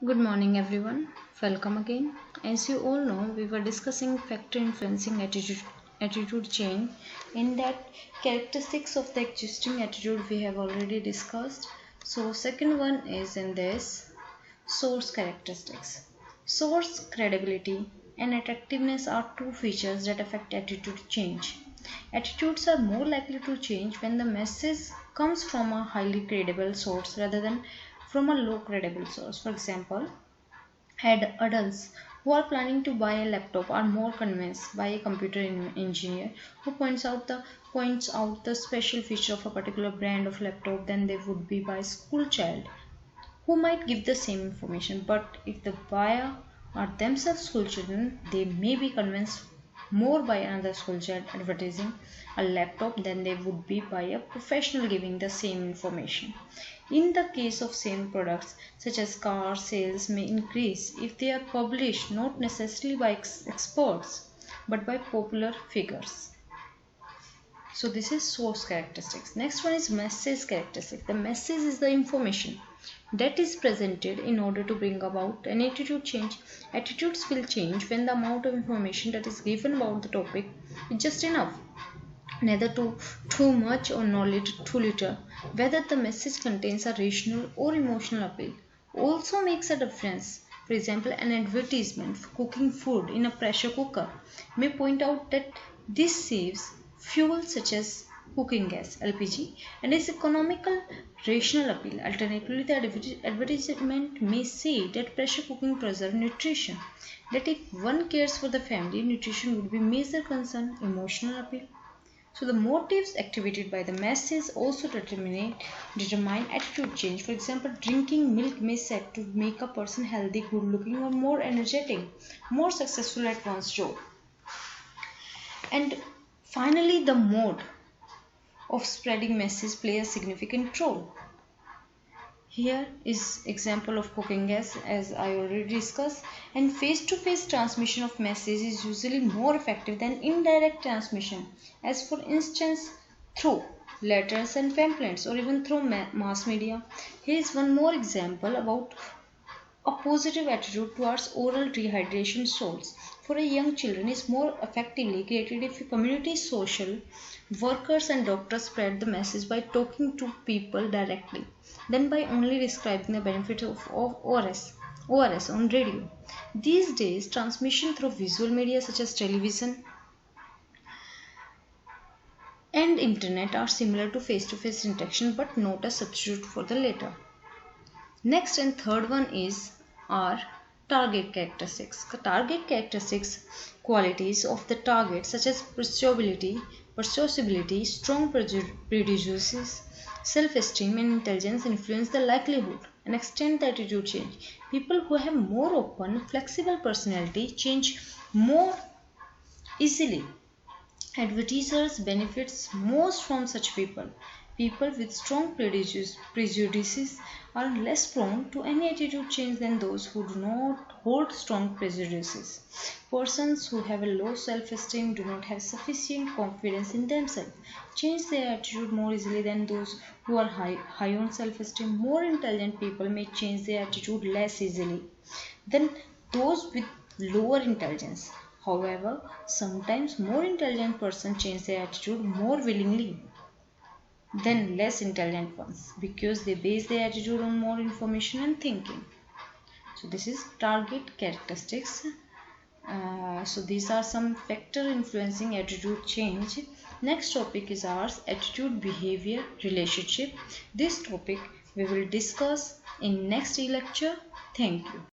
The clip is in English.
Good morning, everyone. Welcome again. As you all know, we were discussing factor influencing attitude change. In that, characteristics of the existing attitude we have already discussed. So, second one is in this source characteristics. Source credibility and attractiveness are two features that affect attitude change. Attitudes are more likely to change when the message comes from a highly credible source rather than from a low credible source. For example, adults who are planning to buy a laptop are more convinced by a computer engineer who points out the special feature of a particular brand of laptop than they would be by a school child who might give the same information. But if the buyer are themselves school children, they may be convinced more by another school child advertising a laptop than they would be by a professional giving the same information. In the case of same products, such as car sales may increase if they are published not necessarily by experts but by popular figures. So this is source characteristics. Next one is message characteristic. The message is the information that is presented in order to bring about an attitude change. Attitudes will change when the amount of information that is given about the topic is just enough, neither too much or knowledge too little. Whether the message contains a rational or emotional appeal also makes a difference. For example, an advertisement for cooking food in a pressure cooker may point out that this saves fuel such as cooking gas (LPG) and is economical. Rational appeal. Alternatively, the advertisement may say that pressure cooking preserves nutrition. That if one cares for the family, nutrition would be major concern. Emotional appeal. So the motives activated by the masses also determine attitude change. For example, drinking milk may said to make a person healthy, good looking, or more energetic, more successful at one's job. And finally, the mode of spreading messages play a significant role. Here is example of cooking gas as I already discussed, and face-to-face transmission of message is usually more effective than indirect transmission, as for instance through letters and pamphlets or even through mass media. Here is one more example about a positive attitude towards oral rehydration salts for a young children is more effectively created if community social workers and doctors spread the message by talking to people directly than by only describing the benefits of ORS on radio. These days, transmission through visual media such as television and internet are similar to face-to-face interaction but not a substitute for the latter. Next and third one is our target characteristics. The target characteristics qualities of the target such as persuasibility, strong prejudices, self-esteem and intelligence influence the likelihood and extend the attitude change. People who have more open, flexible personality change more easily. Advertisers benefits most from such people. People with strong prejudices are less prone to any attitude change than those who do not hold strong prejudices. Persons who have a low self-esteem do not have sufficient confidence in themselves. Change their attitude more easily than those who are high on self-esteem. More intelligent people may change their attitude less easily than those with lower intelligence. However, sometimes more intelligent persons change their attitude more willingly than less intelligent ones because they base their attitude on more information and thinking. So this is target characteristics. So these are some factor influencing attitude change. Next topic is ours, attitude, behavior, relationship. This topic we will discuss in next lecture. Thank you.